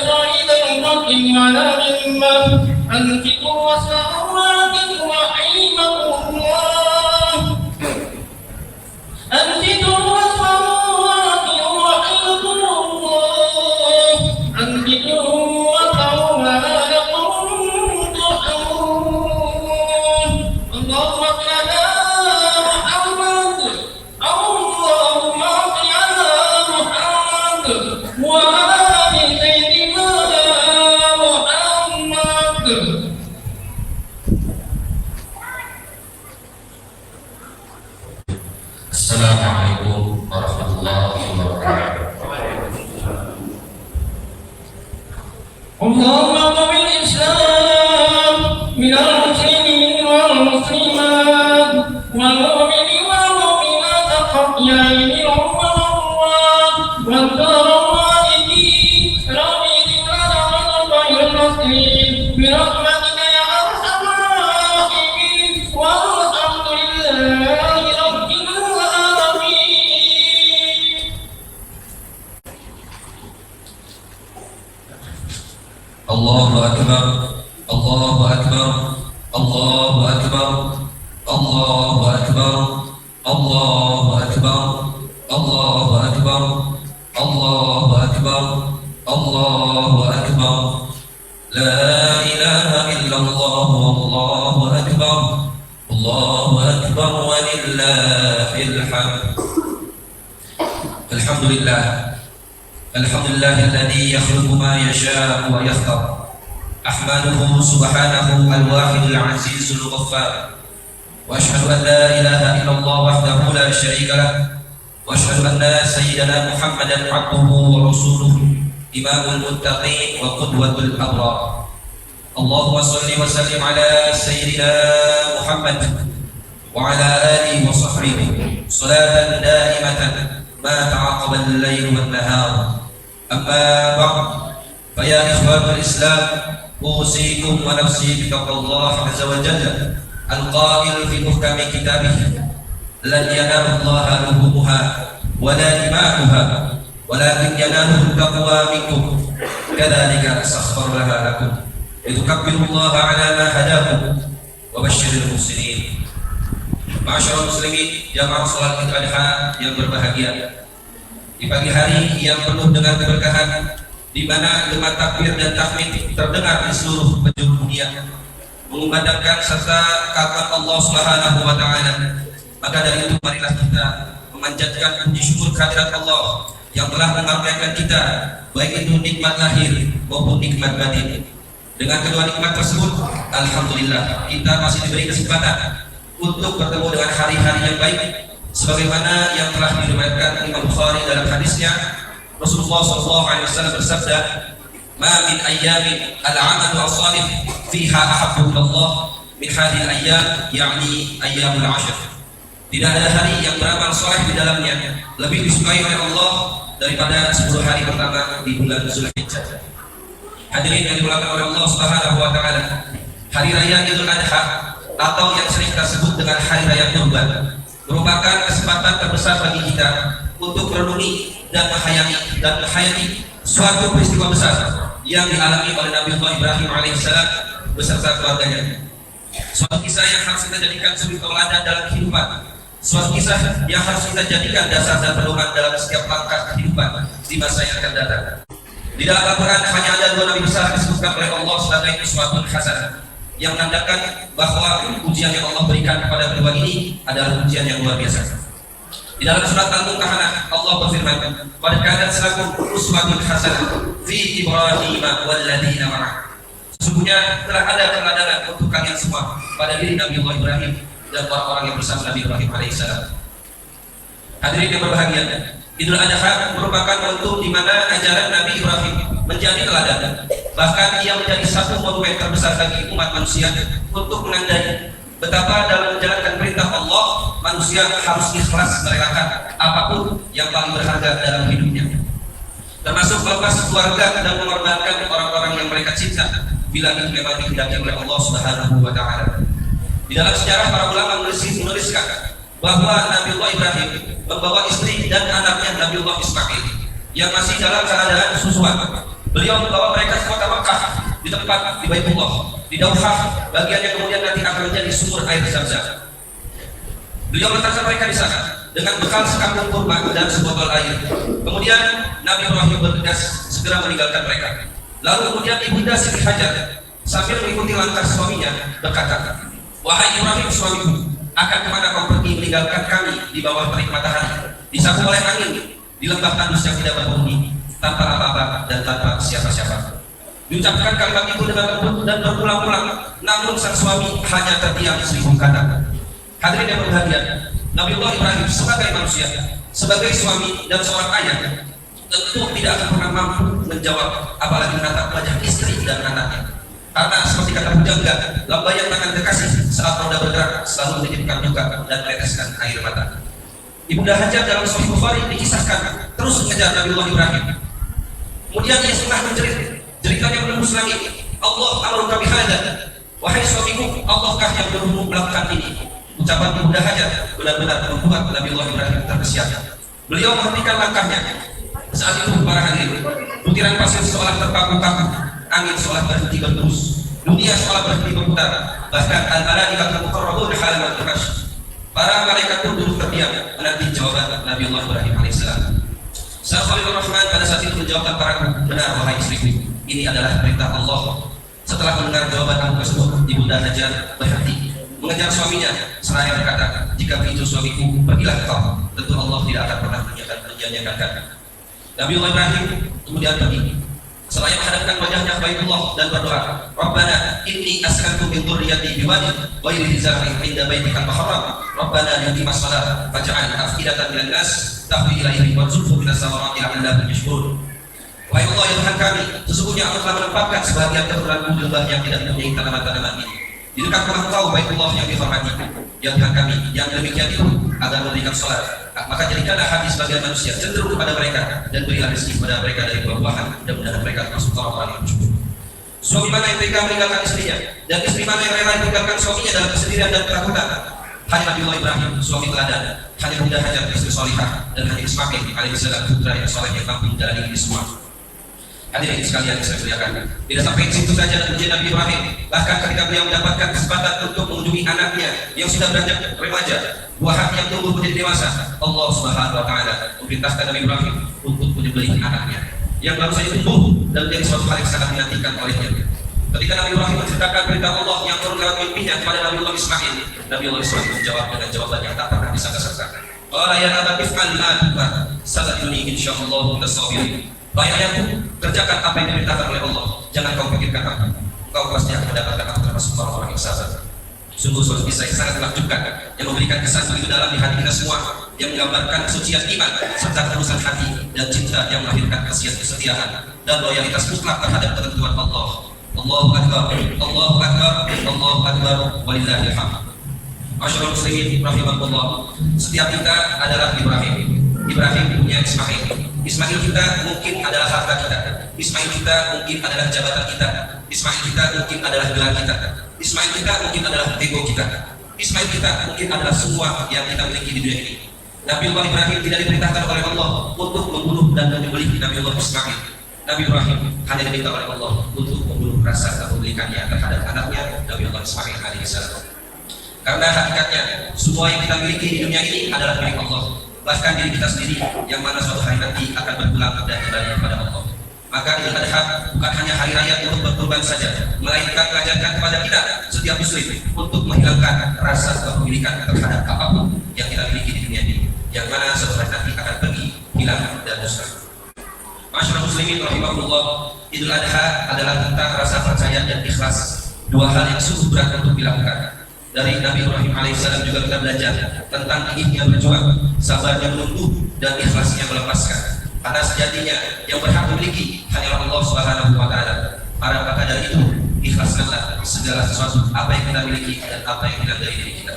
غير الحق ولا ذمة أنفقوا وسعوات رحمكم الله أنفقوا وسعوات رحمكم الله أنفقوا وسعوا ما لكم ترحمون اللهم صل على محمد اللهم صل على محمد وآل سيدنا محمد. Assalamualaikum warahmatullahi wabarakatuh. اللهم اغفر الإسلام من المسلمين والمسلمات والمؤمنين والمؤمنات الأحياء منهم والأموات والدار الوالدين رب اغفر لنا ولغير المسلمين برحمتك يا أرحم الراحمين والحمد لله رب العالمين. Allahu akbar, Allahu akbar, Allahu akbar, Allahu akbar, Allahu akbar, Allahu akbar, Allahu akbar, Allahu akbar. La ilaha illallah, Allahu akbar, Allahu akbar walillahil hamd. Alhamdulillah. Alhamdulillahilladzi yakhluqu ma yasha'u wa yakhtar. Ahmaduhu subhanahu al-wahidul azizul ghaffar. Wa ashhadu an la ilaha illallah wahdahu la syarika lah. Wa ashhadu anna sayyidana Muhammadan abduhu wa rasuluhu imamul muttaqin wa qudwatul abrar. Allahumma shalli wa sallim ala sayyidina Muhammad wa ala alihi wa sahbihi salatan daimatan ma ta'aqaba al-layl wan nahar. Amma ba'd, faya ikhwatul Islam, usikum wa nafsi bitaqwallah azza wa jalla al-qail fi muhkami kitabih lan yanalu Allah luhumuha wa la dima'uha walakin yanalu taqwa minkum kadzalika sakhkhara laha lakum litukabbirullaha ala ma hadakum wa basyiril muhsinin. Ma'asyiral muslimin, jamaah salat Idul Adha yang berbahagia, di pagi hari yang penuh dengan keberkahan, di mana gema takbir dan tahmid terdengar di seluruh penjuru dunia, mengumandangkan serta kagum Allah Subhanahu wa taala. Maka dari itu marilah kita memanjatkan puji syukur kehadirat Allah yang telah mengaruniakan kita baik itu nikmat lahir maupun nikmat batin. Dengan kedua nikmat tersebut, alhamdulillah kita masih diberi kesempatan untuk bertemu dengan hari-hari yang baik, sebagaimana yang telah diriwayatkan Imam Bukhari dalam hadisnya. Rasulullah SAW bersabda, "Ma min ayyamin al-'amalu as-salih fiha ahabbu ila Allah min hadhihi al-ayyam, yakni ayyamul 'ashr." Tidak ada hari yang beramal saleh di dalamnya lebih disukai oleh Allah daripada 10 hari pertama di bulan Zulhijjah. Hadirin yang dimuliakan oleh Allah Subhanahu wa taala, hari raya Idul Adha atau yang sering kita sebut dengan hari raya Kurban merupakan kesempatan terbesar bagi kita untuk merenungi dan menghayati suatu peristiwa besar yang dialami oleh Nabi Allah Ibrahim alaihissalam beserta keluarganya. Suatu kisah yang harus kita jadikan suri tauladan dalam kehidupan, suatu kisah yang harus kita jadikan dasar dan pedoman dalam setiap langkah kehidupan di masa yang akan datang. Di dalam Al-Quran hanya ada 2 nabi besar disebutkan oleh Allah sebagai uswatun hasanah, yang menandakan bahwa ujian yang Allah berikan kepada kedua ini adalah ujian yang luar biasa. Di dalam surat Al-Mumtahanah Allah berfirman, "Qad kanat lakum uswatun hasanah fi Ibrahim walladzina ma'ah." Sesungguhnya telah ada keteladanan untuk kalian semua pada diri Nabi Allah Ibrahim dan orang-orang yang bersama Nabi Ibrahim alaihissalam. Hadirin yang berbahagia, Idul Adha merupakan momentum di mana ajaran Nabi Ibrahim menjadi teladan. Bahkan ia menjadi satu monumen terbesar bagi umat manusia untuk menandai betapa dalam menjalankan perintah Allah, manusia harus ikhlas merelakan apapun yang paling berharga dalam hidupnya, termasuk melepas keluarga dan mengorbankan orang-orang yang mereka cinta bila itu memang dikehendaki oleh Allah Subhanahu wa taala. Di dalam sejarah para ulama menuliskan bahwa Nabi Allah Ibrahim membawa istri dan anaknya Nabi Allah Ismail yang masih dalam keadaan susuan Beliau membawa mereka ke kota Makkah, di tempat di Baitullah, di Dauhah, bagian yang kemudian nanti akan menjadi sumur air Zam-Zam. Beliau meletakkan mereka di sana dengan bekal sekampung kurma dan sebotol air. Kemudian Nabi Ibrahim bergegas segera meninggalkan mereka. Lalu kemudian ibunda Siti Hajar sambil mengikuti langkah suaminya berkata, "Wahai Ibrahim suamiku, akan kemana kau pergi meninggalkan kami di bawah terik matahari, disapu oleh angin, di lembah tandus yang tidak berpenghuni, tanpa apa-apa dan tanpa siapa-siapa?" Diucapkan kalimat itu dengan lembut dan berulang-ulang, namun sang suami hanya terdiam 1000 kata. Hadirin yang berbahagia, Nabiullah Ibrahim sebagai manusia, sebagai suami dan seorang ayah, tentu tidak akan pernah mampu menjawab apalagi menatap wajah istri dan anaknya. Karena seperti kata pujangga, lambayan tangan kekasih saat roda bergerak selalu menitipkan duka dan meneteskan air mata. Ibunda Hajar dalam Sahih Bukhari dikisahkan terus mengejar Nabiullah Ibrahim. Kemudian ia setengah menjerit, jeritannya menembus langit. Allah amaruka bihadza, wahai suamiku, Allahkah yang menyuruhmu melakukan ini? Ucapan Ibunda Hajar benar-benar membuat Nabiullah Ibrahim terkesiap. Beliau menghentikan langkahnya. Saat itu para hadirin, butiran pasir seolah terpaku-paku, angin seolah berhenti berterus, dunia seolah berhenti berputar, bahkan al-malaikatul muqarrabun halaman al-arsh. Para malaikat pun duduk terdiam menanti jawaban Nabiullah Ibrahim alaihissalam. Sang Khalilur Rahman pada saat itu menjawab tanpa ragu, "Benar wahai istriku, ini adalah perintah Allah." Setelah mendengar jawaban Abu tersebut, Ibunda Hajar berhenti mengejar suaminya seraya berkata, "Jika begitu suamiku, pergilah kau, tentu Allah tidak akan pernah menyanyiakan kami." Nabiullah Ibrahim kemudian pergi. Seraya menghadapkan wajahnya ke Baitullah dan berdoa, "Rabbana inni askantu min dzurriyyati biwadin ghairi dzi zar'in 'inda baitikal muharram, Rabbana liyuqimas shalah faj'al af'idatan minan nas tahwi ilaihim warzuqhum minas samarati la'allahum yashkurun." Wahai Allah ya Tuhan kami, sesungguhnya Allah telah menempatkan sebagian keturunanmu di lembah yang tidak mempunyai tanaman-tanaman ini, di dekat rumah Engkau Baitullah yang dihormati. Ya Tuhan kami, yang demikian itu agar memberikan salat, maka jadikanlah hati sebagian manusia cenderung kepada mereka dan berilah rezeki kepada mereka dari buah-buahan, mudah-mudahan mereka termasuk orang-orang yang bersyukur. Suami mana yang tega meninggalkan istrinya, dan istri mana yang rela meninggalkan suaminya dalam kesendirian dan ketakutan? Hanya Nabiullah Ibrahim, suami teladan, hanya Bunda Hajar, istri salihah, dan hanya Ismail alaihissalam, putra yang saleh yang mampu menjalani ini semua. Hadirin sekalian yang saya muliakan, tidak sampai di situ saja ujian Nabi Ibrahim. Bahkan ketika beliau mendapatkan kesempatan untuk mengunjungi anaknya yang sudah beranjak remaja, buah hati yang tumbuh menjadi dewasa, Allah Subhanahu wa taala memerintahkan Nabi Ibrahim untuk menyembelih anaknya yang baru saja tumbuh dan menjadi suatu hal yang sangat dinantikan olehnya. Ketika Nabi Ibrahim menceritakan perintah Allah yang turun lewat mimpinya kepada Nabiullah Ismail, Nabiullah Ismail menjawab dengan jawaban yang tak pernah disangka-sangka. Qala ya abati if'al ma tuhmar, satajiduni insyaallah minas sabirin. Wahai ayahku, kerjakan apa yang diperintahkan oleh Allah. Jangan kau pikirkan apa. Kau pasti akan mendapatkan aku termasuk orang-orang yang sabar. Sungguh suatu kisah yang sangat menakjubkan, yang memberikan kesan begitu dalam di hati kita semua, yang menggambarkan kesucian iman serta ketulusan hati dan cinta yang melahirkan kesetiaan dan loyalitas mutlak terhadap ketentuan Allah. Allahu Akbar, Allahu Akbar, Allahu Akbar, walillahil hamd. Masyaallah muslimin rahimakumullah. Setiap kita adalah Ibrahim. Ibrahim punya Ismail. Ismail kita mungkin adalah harta kita. Ismail kita mungkin adalah jabatan kita. Ismail kita mungkin adalah gelar kita. Ismail kita mungkin adalah ego kita. Ismail kita mungkin adalah semua yang kita miliki di dunia ini. Nabiullah Ibrahim tidak diperintahkan oleh Allah untuk membunuh dan menyembelih Nabiullah Ismail. Nabi Ibrahim hanya diminta oleh Allah untuk membunuh rasa kepemilikannya terhadap anaknya Nabiullah Ismail alaihissalam. Karena hakikatnya semua yang kita miliki di dunia ini adalah milik Allah. Bahkan diri kita sendiri yang mana suatu hari nanti akan berpulang dan kembali kepada Allah. Maka Idul Adha bukan hanya hari raya untuk berkurban saja, melainkan mengajarkan kepada kita setiap muslim untuk menghilangkan rasa kepemilikan terhadap apapun yang kita miliki di dunia ini, yang mana suatu hari nanti akan pergi, hilang dan musnah. Masyaallah muslimin rahimahullah, Idul Adha adalah tentang rasa percaya dan ikhlas, dua hal yang sungguh berat untuk dilakukan. Dari Nabi Ibrahim alaihissalam juga kita belajar tentang giginya berjuang, sabarnya menunggu, dan ikhlasnya melepaskan. Karena sejatinya yang berhak memiliki hanyalah Allah Subhanahu wa taala. Maka dari itu ikhlaskanlah segala sesuatu apa yang kita miliki dan apa yang kita dari diri kita.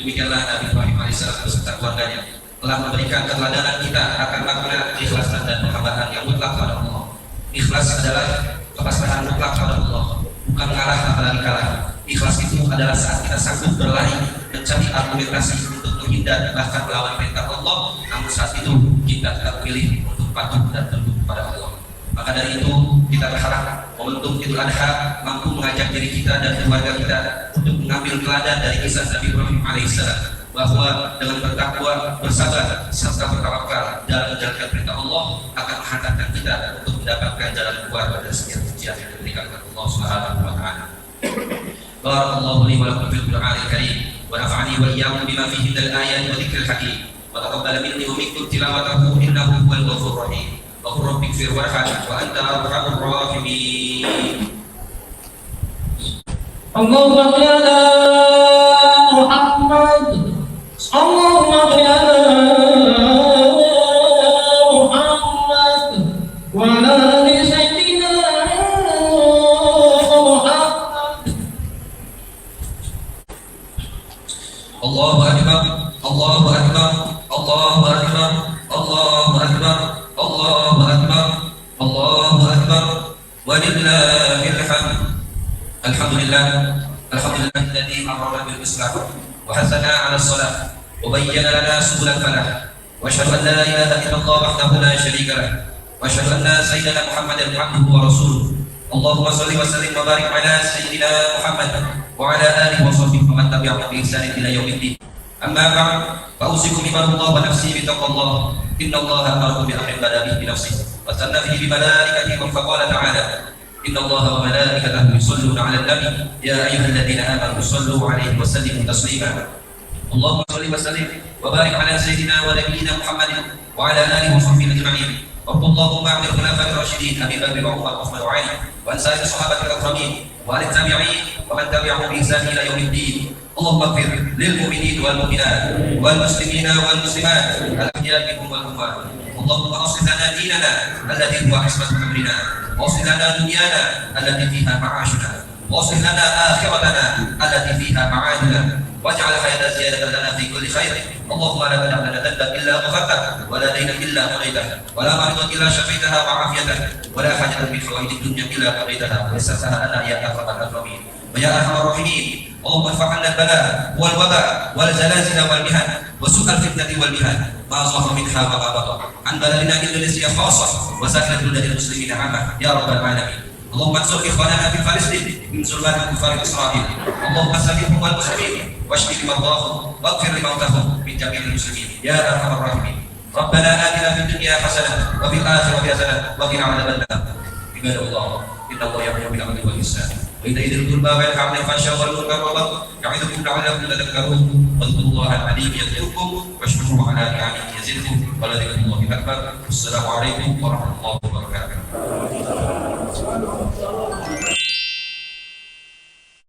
Demikianlah Nabi Ibrahim alaihissalam beserta keluarganya telah memberikan keteladanan kita akan makna keikhlasan dan penghambaan yang mutlak pada Allah. Ikhlas adalah kepasrahan mutlak pada Allah, bukan mengalah apalagi kalah. Ikhlas itu adalah saat kita sanggup berlari mencari argumentasi untuk menghindar bahkan melawan perintah Allah, namun saat itu kita tetap pilih untuk patuh dan tunduk kepada Allah. Maka dari itu kita berharap momentum Idul Adha mampu mengajak diri kita dan keluarga kita untuk mengambil teladan dari kisah Nabi Ibrahim alaihissalam, bahwa dengan bertakwa, bersabar, serta bertawakal dalam menjalankan perintah Allah akan menghantarkan kita untuk mendapatkan jalan keluar dari setiap ujian yang diberikan oleh Allah Subhanahu wa taala. Barakallahu li wa lakum fil Qur'anil Karim wa nafa'ani wa iyyakum bima fihi minal ayati wa dzikril hakim wa taqabbal minni wa minkum tilawatahu innahu huwal ghafurur rahim. Wa rabbi ighfir warham wa anta arhamur rahimin. Allahumma salli ala Muhammad. Allahumma salli ala Muhammad wa ala ali sayyidina Muhammad. Allahu akbar, Allahu akbar, Allahu akbar, Allahu akbar, Allahu akbar, Allahu akbar, walillahil hamd. Alhamdulillah, alhamdulillahilladzi amrana bil Islam wa hasana 'ala shalah wa bayyana lana subulal falah. Wa asyhadu an la ilaha illallah wahdahu la syarika lah. Wa asyhadu anna sayyidana Muhammadan 'abduhu wa rasuluh. Allahumma shalli wa sallim wa barik 'ala sayyidina Muhammad wa 'ala alihi wa sahbihi wa man tabi'ahum bi ihsan ila yaumiddin. Amma ba'd, fa usikum ibadallah wa nafsi bi taqwallah. Innallaha amarakum bi amrin bada bihi bi nafsihi wa sanna fihi bi malaikatihi wa faqala ta'ala Inna Allah wa malaikatahu yusalluna 'alan nabi ya ayyuhalladzina amanu sallu 'alaihi wa sallimu taslima. Allahumma shalli wa sallim wa barik 'ala sayyidina wa nabiyyina Muhammadin wa 'ala alihi wa sahbihi ajma'in. Allahumma 'amil khulafa'ir rasyidin Abi Bakr wa Umar wa Uthman wa 'Ali wa an sa'ir sahabatil akramin wa al tabi'in wa man tabi'ahum bi ihsan ila yaumiddin. Allahumma ighfir lil mu'minin wal mu'minat wal muslimina wal muslimat al ahya'i minhum wal amwat. Allahumma aslih lana dinana alladhi huwa ismatu amrina واصلح لنا دنيانا التي فيها معاشنا واصلح لنا آخرتنا التي فيها معادنا واجعل الحياة زيادة لنا في كل خير. اللهم لا تدع لنا ذنبا إلا غفرته ولا دينا إلا قضيته ولا مريضا إلا شفيتها وعافيته ولا حاجة من حوائج الدنيا إلا قضيتها ويسرتها لنا يا أكرم الأكرمين ويا أرحم الراحمين. اللهم ارفع عنا البلاء والوباء والزلازل والمحن وسوء الفتنة والمحن ما ظهر منها وما بطن عن بلدنا إندونيسيا خاصة وسائر بلاد المسلمين عامة يا رب العالمين. اللهم انصر إخواننا في فلسطين من ظلمات كفار إسرائيل. اللهم سلمهم والمسلمين واشف مرضاهم واغفر لموتاهم من جميع المسلمين يا أرحم الراحمين. ربنا آتنا في الدنيا حسنة وفي الآخرة حسنة وقنا عذاب النار. عباد الله إن الله يأمر بالعدل والإحسان وإيتاء ذي القربى وينهى عن الفحشاء والمنكر والبغي يعظكم لعلكم تذكرون. واذكروا الله العليم يذكركم واشكروه على نعمه يزدكم ولذكر الله أكبر. السلام عليكم ورحمة الله وبركاته.